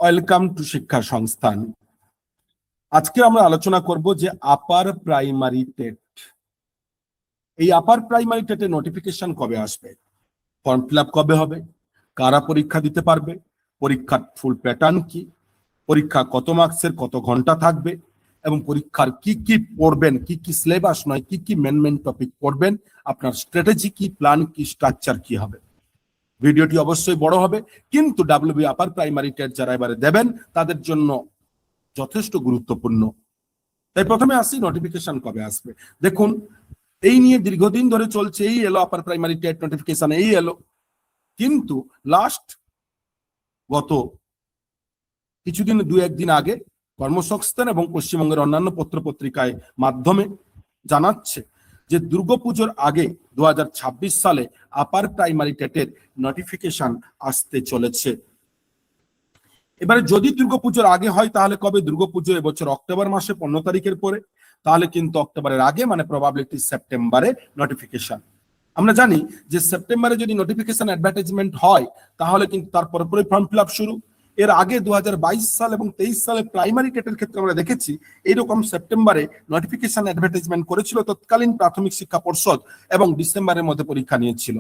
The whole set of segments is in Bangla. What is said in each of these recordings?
ওয়েলকাম টু শিক্ষা সংস্থান। আজকে আমরা আলোচনা করব যে আপার প্রাইমারি টেট। এই আপার প্রাইমারি টেটের নোটিফিকেশন কবে আসবে, ফর্ম ফিল আপ কবে হবে, কারা পরীক্ষা দিতে পারবে, পরীক্ষার ফুল প্যাটার্ন কি, পরীক্ষা কত মার্কসের, কত ঘন্টা থাকবে, এবং পরীক্ষার কি কি পড়বেন, কি কি সিলেবাস নয়, কি কি মেন টপিক পড়বেন, আপনার স্ট্র্যাটেজি কি, প্ল্যান কি, স্ট্রাকচার কি হবে। ভিডিওটি অবশ্যই বড় হবে, কিন্তু ডাব্লিউবি আপার প্রাইমারি টেট যারা এবারে দেবেন তাদের জন্য যথেষ্ট গুরুত্বপূর্ণ। তাই প্রথমে আসি নোটিফিকেশন কবে আসবে। দেখুন, এই নিয়ে দীর্ঘদিন ধরে চলছে, এই এলো আপার প্রাইমারি টেট নোটিফিকেশন, এই এলো, কিন্তু লাস্ট গত কিছুদিন, দু একদিন আগে কর্মসংস্থান এবং পশ্চিমবঙ্গের অন্যান্য পত্র পত্রিকায় মাধ্যমে জানাচ্ছে যে দুর্গাপুজোর আগে 2026 সালে আপার প্রাইমারি টেটের নোটিফিকেশন আসতে চলেছে। এবারে যদি দুর্গাপুজোর আগে হয় তাহলে কবে? দুর্গাপুজো এবছর অক্টোবর মাসে 15 তারিখের পরে, তাহলে কিন্তু অক্টোবরের আগে মানে প্রবাবিলিটি সেপ্টেম্বরে নোটিফিকেশন। আমরা জানি যে সেপ্টেম্বরে যদি নোটিফিকেশন অ্যাডভার্টাইজমেন্ট হয় তাহলে কিন্তু তার পরে ফর্ম ফিল আপ শুরু। এর আগে 2022 সাল এবং 23 সালে প্রাইমারি টেটের ক্ষেত্রে আমরা দেখেছি এইরকম সেপ্টেম্বরে নোটিফিকেশন অ্যাডভার্টাইজমেন্ট করেছিল তৎকালীন প্রাথমিক শিক্ষা পর্ষদ এবং ডিসেম্বরের মধ্যে পরীক্ষা নিয়েছিল।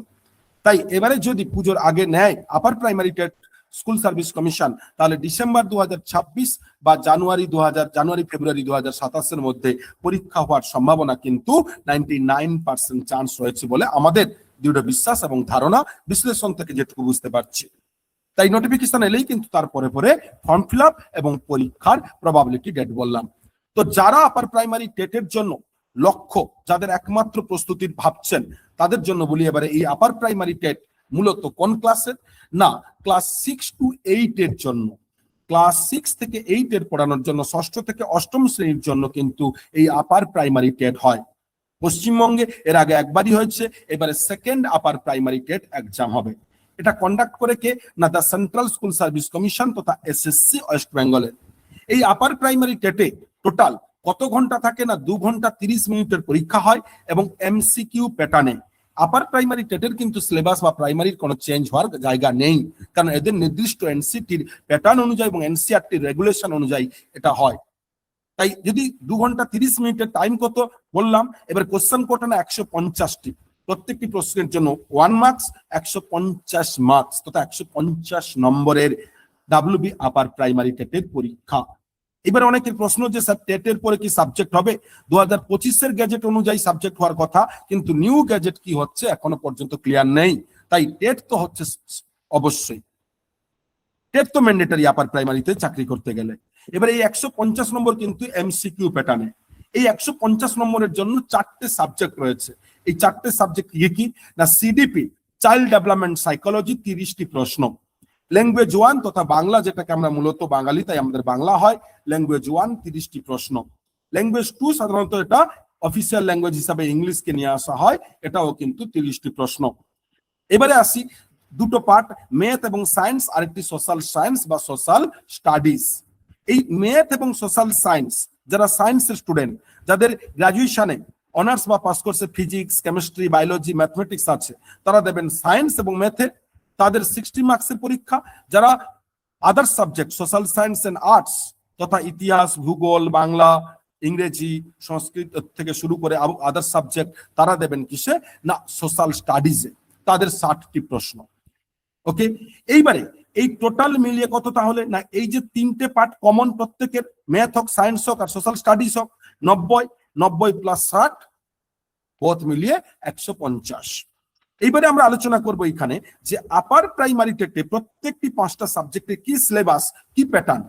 তাই এবারে যদি পুজোর আগে নেয় আপার primary TET school service commission, তাহলে ডিসেম্বর 2026 বা জানুয়ারি ফেব্রুয়ারি 2027 মধ্যে পরীক্ষা হওয়ার সম্ভাবনা কিন্তু 99% চান্স রয়েছে বলে আমাদের দৃঢ় বিশ্বাস এবং ধারণা, বিশ্লেষণ থেকে যেটুকু বুঝতে পারছি। তাই নোটিফিকেশন এলেই কিন্তু তারপরে পরে ফর্ম ফিল আপ এবং পরীক্ষার প্রবাবিলিটি ডেট বললাম। তো যারা আপার প্রাইমারি টেটের জন্য লক্ষ্য, যাদের একমাত্র প্রস্তুতির ভাবছেন, তাদের জন্য বলি এবারে এই আপার প্রাইমারি টেট মূলত কোন ক্লাসের? না, ক্লাস 6 to 8 এর জন্য। ক্লাস 6 থেকে 8 এর পড়ানোর জন্য, ষষ্ঠ থেকে অষ্টম শ্রেণীর জন্য কিন্তু এই আপার প্রাইমারি টেট হয়। পশ্চিমবঙ্গে এর আগে একবারই হয়েছে, এবারে সেকেন্ড আপার প্রাইমারি টেট এক্সাম হবে। এটা কন্ডাক্ট করে কে? না, the central school service commission তথা এসএসসি ওয়েস্ট বেঙ্গলের। এই আপার প্রাইমারি টেটে টোটাল কত ঘন্টা থাকে? না, 2 ঘন্টা 30 মিনিটের পরীক্ষা হয় এবং এমসিকিউ প্যাটার্নে। আপার প্রাইমারি টেটের কিন্তু সিলেবাস বা প্রাইমারির কোনো চেঞ্জ হওয়ার জায়গা নেই, কারণ এদের নির্দিষ্ট এনসিটির প্যাটার্ন অনুযায়ী এবং এনসিআরটির রেগুলেশন অনুযায়ী এটা হয়। তাই যদি 2 ঘন্টা 30 মিনিটের টাইম কত বললাম, এবার কোশ্চেন কোটা না 150টি, প্রত্যেকটি প্রশ্নের জন্য 1 মার্কস, 150 মার্কস তথা 150 নম্বরের ডাব্লিউবি আপার প্রাইমারি টেটের পরীক্ষা। এবার অনেকের প্রশ্ন যে স্যার টেটের পরে কি সাবজেক্ট হবে? 2025-এর গ্যাজেট অনুযায়ী সাবজেক্ট হওয়ার কথা, কিন্তু নিউ গ্যাজেট কি হচ্ছে এখনো পর্যন্ত ক্লিয়ার নেই। তাই টেট তো হচ্ছে অবশ্যই, টেট তো ম্যান্ডেটরি আপার প্রাইমারিতে চাকরি করতে গেলে। এবার এই 150 নম্বর কিন্তু এমসিকিউ প্যাটার্নে। এই 150 নম্বরের জন্য 4টে সাবজেক্ট রয়েছে। এই 4টে সাবজেক্ট কি? না, সিডিপি চাইল্ড ডেভেলপমেন্ট সাইকোলজি 30টি প্রশ্ন, ল্যাঙ্গুয়েজ 1 তথা বাংলা, যেটাকে আমরা মূলত বাঙালি তাই আমাদের বাংলা হয়, ল্যাঙ্গুয়েজ 1 30টি প্রশ্ন, ল্যাঙ্গুয়েজ 2 সাধারণত এটা অফিসিয়াল ল্যাঙ্গুয়েজ হিসাবে ইংলিশকে নিয়ে আসা হয়, এটাও কিন্তু 30টি প্রশ্ন। এবারে আসি দুটো পার্ট, ম্যাথ এবং সায়েন্স, আরেকটি সোশ্যাল সায়েন্স বা সোশ্যাল স্টাডিজ। এই ম্যাথ এবং সোশ্যাল সায়েন্স, যারা সায়েন্সের স্টুডেন্ট, যাদের গ্রাজুয়েশনে অনার্স বা পাস কোর্সে ফিজিক্স, কেমিস্ট্রি, বায়োলজি, ম্যাথমেটিক্স আছে, তারা দেবেন সায়েন্স এবং ম্যাথে, তাদের 60 মার্কসের পরীক্ষা। যারা other subject social science and arts তথা ইতিহাস, ভূগোল, বাংলা, ইংরেজি, সংস্কৃত থেকে শুরু করে আদার সাবজেক্ট, তারা দেবেন কিসে? না, সোশ্যাল স্টাডিজে, তাদের 60টি প্রশ্ন। ওকে, এইবারে এই টোটাল মিলিয়ে কত তাহলে? না, এই যে 3টে পার্ট কমন প্রত্যেকের, ম্যাথ হোক, সায়েন্স হোক আর সোশ্যাল স্টাডিজ হোক, 90 প্লাস 60 বোথ মিলিয়ে 150। এইবারে আমরা আলোচনা করব এখানে যে আপার প্রাইমারি টেটে প্রত্যেকটি 5টা সাবজেক্টে কি সিলেবাস, কি প্যাটার্ন।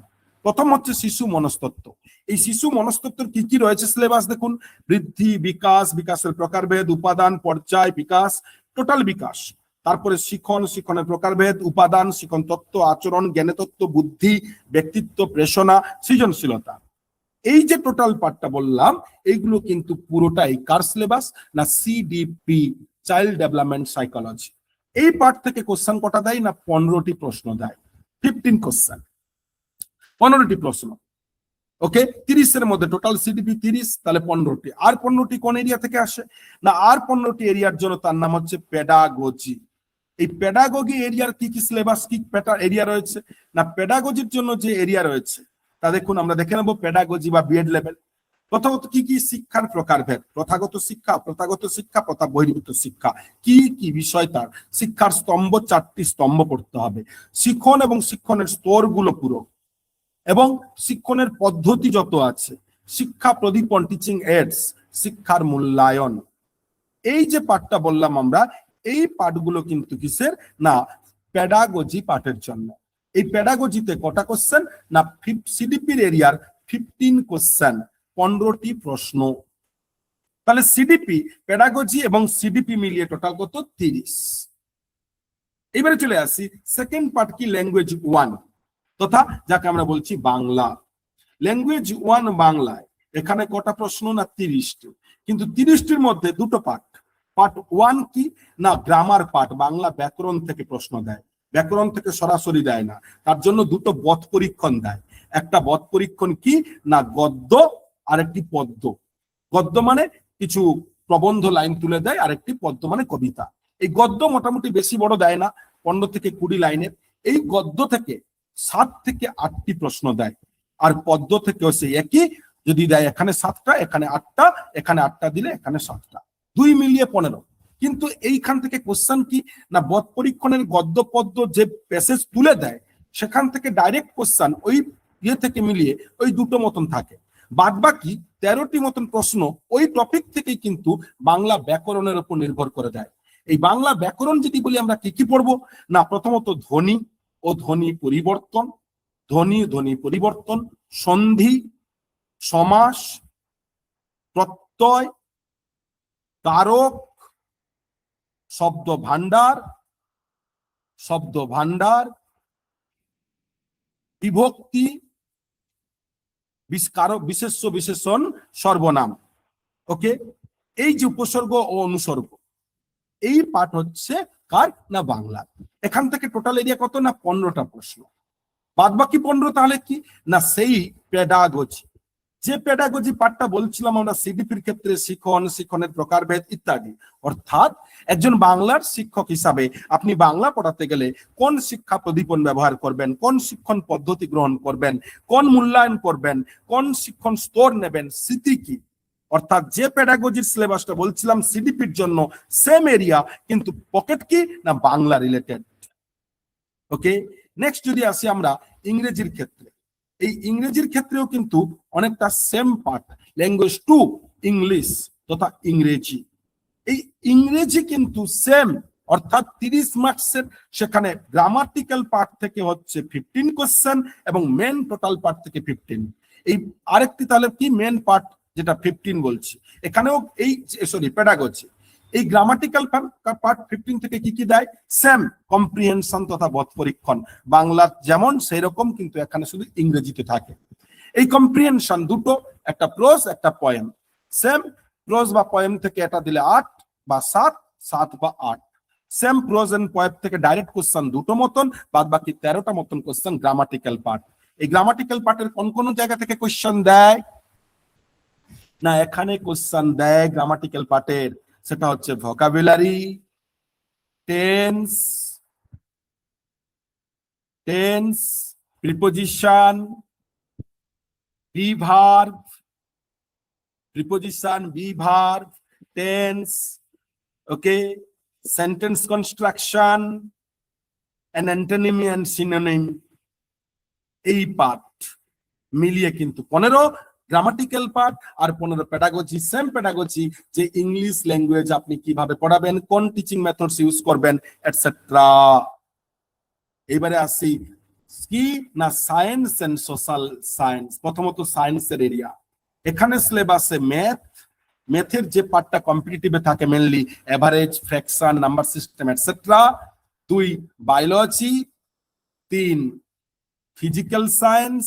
প্রথম হচ্ছে শিশু মনস্তত্ত্ব। এই শিশু মনস্তত্ত্বের কি কি রয়েছে সিলেবাস দেখুন: বৃদ্ধি, বিকাশ, বিকাশের প্রকারভেদ, উপাদান, পর্যায়, বিকাশ, টোটাল বিকাশ। তারপরে শিখন, শিখনের প্রকারভেদ, উপাদান, শিখন তত্ত্ব, আচরণ, জ্ঞানতত্ত্ব, বুদ্ধি, ব্যক্তিত্ব, প্রেষণা, সৃজনশীলতা। এই যে টোটাল পার্টটা বললাম, এইগুলো কিন্তু পুরোটাই কার সিলেবাস? না, সিডিপি চাইল্ড ডেভেলপমেন্ট সাইকোলজি। এই পার্ট থেকে কোশ্চেন কটা দেয়? না, 15টি প্রশ্ন দেয়, 15 কোশ্চেন, 15টি প্রশ্ন। ওকে, 30-এর মধ্যে টোটাল সিডিপি 30, তাহলে 15টি। আর 15টি কোন এরিয়া থেকে আসে? না, আর 15টি এরিয়ার জন্য তার নাম হচ্ছে পেডাগোজি। এই পেডাগোগি এরিয়ার কি কি সিলেবাস, কি এরিয়া রয়েছে না, পেডাগোজির জন্য যে এরিয়া রয়েছে তা দেখুন, আমরা দেখে নেবো পেডাগোজি বা বিএড লেভেল। প্রথমত কি কি শিক্ষার প্রকারভেদ, প্রথাগত শিক্ষা, প্রথা বহির্ভূত শিক্ষা, কি কি বিষয় তার, শিক্ষার স্তম্ভ, 4টি স্তম্ভ পড়তে হবে, শিক্ষণ এবং শিক্ষণের স্তরগুলো পুরো, এবং শিক্ষণের পদ্ধতি যত আছে, শিক্ষা প্রদীপন, টিচিং এইডস, শিক্ষার মূল্যায়ন, এই যে পাঠটা বললাম আমরা, এই পাঠগুলো কিন্তু কিসের না পেডাগোজি পাঠের জন্য। এই পেডাগোজিতে কটা কোশ্চেন না সিডিপির এরিয়ার 15 কোশ্চেন, 15টি প্রশ্ন। তাহলে সিডিপি, পেডাগোজি এবং সিডিপি মিলিয়ে টোটাল কত 30। এবারে চলে আসি সেকেন্ড পার্ট কি, ল্যাঙ্গুয়েজ 1 তথা যাকে আমরা বলছি বাংলা। ল্যাঙ্গুয়েজ 1 বাংলায় এখানে কটা প্রশ্ন না 30টি, কিন্তু 30টির মধ্যে দুটো পার্ট। পার্ট 1 কি না গ্রামার পার্ট, বাংলা ব্যাকরণ থেকে প্রশ্ন দেয়, ব্যাকরণ থেকে সরাসরি দেয় না, তার জন্য দুটো বদ পরীক্ষণ দেয়। একটা বদ পরীক্ষণ কি না গদ্য, আর একটি পদ্য। গদ্য মানে কিছু প্রবন্ধ লাইন তুলে দেয়, আর একটি পদ্য মানে কবিতা। এই গদ্য মোটামুটি বেশি বড় দেয় না, 15 থেকে 20 লাইনের। এই গদ্য থেকে 7 থেকে 8টি প্রশ্ন দেয়, আর পদ্য থেকেও সেই একই, যদি দেয় এখানে 7টা, এখানে 8টা, এখানে 8টা দিলে এখানে 7টা, 2 মিলিয়ে 15। কিন্তু এইখান থেকে কোশ্চেন কি না বদ পরীক্ষণের গদ্য পদ্য যে প্যাসেজ তুলে দেয়, সেখান থেকে ডাইরেক্ট কোশ্চেন ওই ইয়ে থেকে মিলিয়ে ওই দুটো মতন থাকে। বাদ বাকি 13টি মতন প্রশ্ন ওই টপিক থেকেই কিন্তু বাংলা ব্যাকরণের উপর নির্ভর করে দেয়। এই বাংলা ব্যাকরণ যদি বলি আমরা কি কি পড়বো না, প্রথমত ধ্বনি ও ধ্বনি পরিবর্তন, ধ্বনি পরিবর্তন, সন্ধি, সমাস, প্রত্যয়, কারক, শব্দ ভান্ডার, বিভক্তি, বিশেষ্য বিশেষণ, সর্বনাম। ওকে, এই যে উপসর্গ ও অনুসর্গ, এই পাঠ হচ্ছে কার না বাংলা। এখান থেকে টোটাল এরিয়া কত না 15টা প্রশ্ন। বাদ বাকি 15 তাহলে কি না সেই পেডাগোজি, যে পেডাগোজি পাঠটা বলছিলাম আমরা সিডিপির ক্ষেত্রে, শিক্ষণের প্রকারভেদ ইত্যাদি। অর্থাৎ একজন বাংলার শিক্ষক হিসাবে আপনি বাংলা পড়াতে গেলে কোন শিক্ষা প্রদীপন ব্যবহার করবেন, কোন শিক্ষণ পদ্ধতি গ্রহণ করবেন, কোন মূল্যায়ন করবেন, কোন শিক্ষণ স্তর নেবেন, স্মৃতি কি, অর্থাৎ যে পেডাগোজির সিলেবাসটা বলছিলাম সিডিপির জন্য সেম এরিয়া, কিন্তু পকেট কি না বাংলা রিলেটেড। ওকে, নেক্সট যদি আসি আমরা ইংরেজির ক্ষেত্রে, এই ইংরেজির ক্ষেত্রেও কিন্তু অনেকটা সেম পার্ট, ল্যাঙ্গুয়েজ 2 ইংলিশ তথা ইংরেজি। এই ইংরেজি কিন্তু সেম, অর্থাৎ 30 মার্কসের, সেখানে গ্রামাটিক্যাল পার্ট থেকে হচ্ছে 15 কোশ্চেন এবং মেন টোটাল পার্ট থেকে 15। এই আরেকটি তাহলে কি মেন পার্ট যেটা 15 বলছি, এখানেও এই সরি পেডাগোজি, এই গ্রামাটিক্যাল পার্ট 15 থেকে কি কি দেয়, সেম কম্প্রিহেনশন তথা বোধ পরীক্ষণ, বাংলার যেমন সেই রকম কিন্তু এখানে শুধু ইংরেজিতে থাকে। এই কম্প্রিহেনশন দুটো, একটা প্রোজ একটা পয়েম, সেম প্রোজ বা পয়েম থেকে এটা দিলে 8 বা 7 বা 8, সেম প্রোজ এন্ড পয়েম থেকে ডাইরেক্ট কোশ্চেন দুটো মতন, বাদ বাকি 13টা মতন কোশ্চেন গ্রামাটিক্যাল পার্ট। এই গ্রামাটিক্যাল পার্টের কোন কোন জায়গা থেকে কোশ্চেন দেয় না, এখানে কোশ্চেন দেয় গ্রামাটিক্যাল পার্টের, সেটা হচ্ছে vocabulary, tense, preposition, be verb, tense, okay, sentence construction, and antonymy and synonym। এই পার্ট মিলিয়ে কিন্তু 15 গ্রামাটিক্যাল পার্ট আর 15 পেডাগোজি, সেম পেডাগোজি, যে ইংলিশ ল্যাঙ্গুয়েজ আপনি কিভাবে পড়াবেন, কোন টিচিং মেথডস ইউজ করবেন এটসেট্রা। এবারে আসি কি না সায়েন্স এন্ড সোশ্যাল সায়েন্স। প্রথমত সায়েন্সের এরিয়া, এখানে সিলেবাসে ম্যাথের যে পার্টটা কম্পিটিটিভে থাকে mainly average, fraction, number system etcetera. 2 biology, 3 physical science,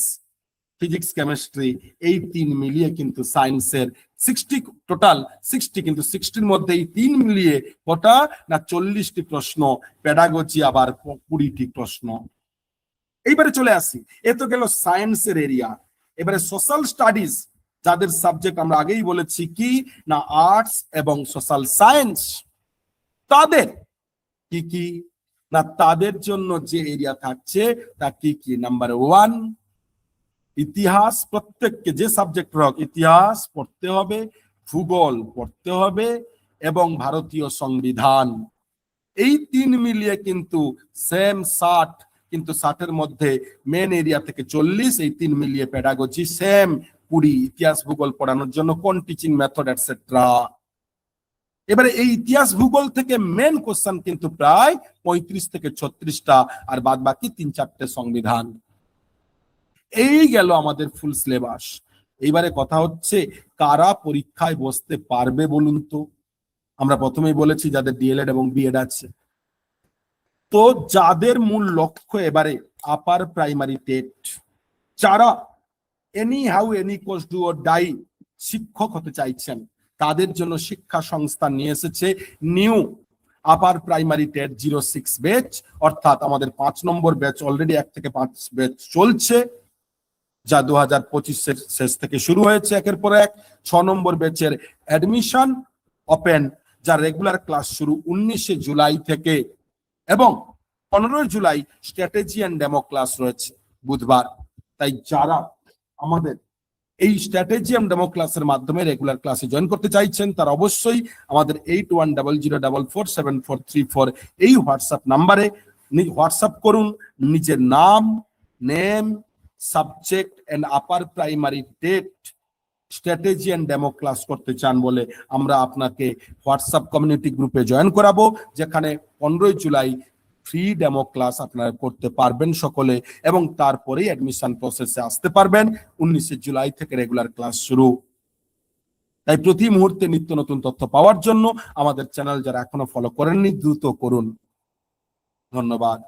physics chemistry, এই 3 মিলিয়ে কিন্তু সায়েন্সের 60 টোটাল 60, কিন্তু 60-র মধ্যে এই 3 মিলিয়ে কটা না 40টি প্রশ্ন, পেডাগোজি আবার 20টি প্রশ্ন। এইবারে চলে আসি, এ তো গেল সায়েন্সের এরিয়া। এবারে সোশ্যাল স্টাডিজ, যাদের সাবজেক্ট আমরা আগেই বলেছি কি না আর্টস এবং সোশ্যাল সায়েন্স, তাদের কি কি না তাদের জন্য যে এরিয়া থাকছে তা কি কি? নাম্বার 1, ইতিহাস, প্রত্যেককে যে সাবজেক্ট হোক ইতিহাস পড়তে হবে, ভূগোল পড়তে হবে এবং ভারতীয় সংবিধান। এই 3 মিলিয়ে কিন্তু সেম 60, কিন্তু 60-এর মধ্যে মেন এরিয়া থেকে 40, এই 3 মিলিয়ে পেডাগজি সেম 20, ইতিহাস ভূগোল পড়ানোর জন্য কোন টিচিং মেথড এটসেট্রা। এবারে এই ইতিহাস ভূগোল থেকে মেন কোশ্চেন কিন্তু প্রায় 35 থেকে 36টা, আর বাদ বাকি 3-4টে সংবিধান। এই গেল আমাদের ফুল সিলেবাস। এইবারে কথা হচ্ছে কারা পরীক্ষায় বসতে পারবে বলুন তো? আমরা প্রথমেই বলেছি যাদের ডিএলএড এবং বিএড আছে। তো যাদের মূল লক্ষ্য এবারে আপার প্রাইমারি টেট, যারা any how any course do or die শিক্ষক হতে চাইছেন, তাদের জন্য শিক্ষা সংস্থা নিয়ে এসেছে new upper primary TET 06 batch, অর্থাৎ আমাদের 5 নম্বর ব্যাচ অলরেডি 1 থেকে 5 ব্যাচ চলছে, যা 2025 শেষ থেকে শুরু হয়েছে একের পর এক। 6 নম্বর ব্যাচের অ্যাডমিশন ওপেন, যার রেগুলার ক্লাস শুরু 19 জুলাই থেকে, এবং 15 July strategy and demo class রয়েছে বুধবার। তাই যারা আমাদের এই স্ট্র্যাটেজি অ্যান্ড ডেমো ক্লাসের মাধ্যমে রেগুলার ক্লাসে জয়েন করতে চাইছেন, তারা অবশ্যই আমাদের 8100447434 এই হোয়াটসঅ্যাপ নাম্বারে হোয়াটসঅ্যাপ করুন। নিজের নাম, name, subject and upper primary TET strategy and demo class করতে চান বলে আমরা আপনাকে হোয়াটসঅ্যাপ কমিউনিটি গ্রুপে জয়েন করাবো, যেখানে 15 জুলাই ফ্রি ডেমো ক্লাস আপনারা করতে পারবেন সকলে, এবং তারপরেই অ্যাডমিশন প্রসেসে আসতে পারবেন। 19 জুলাই থেকে রেগুলার ক্লাস শুরু। তাই প্রতি মুহূর্তে নিত্য নতুন তথ্য পাওয়ার জন্য আমাদের চ্যানেল যারা এখনো ফলো করেননি দ্রুত করুন। ধন্যবাদ।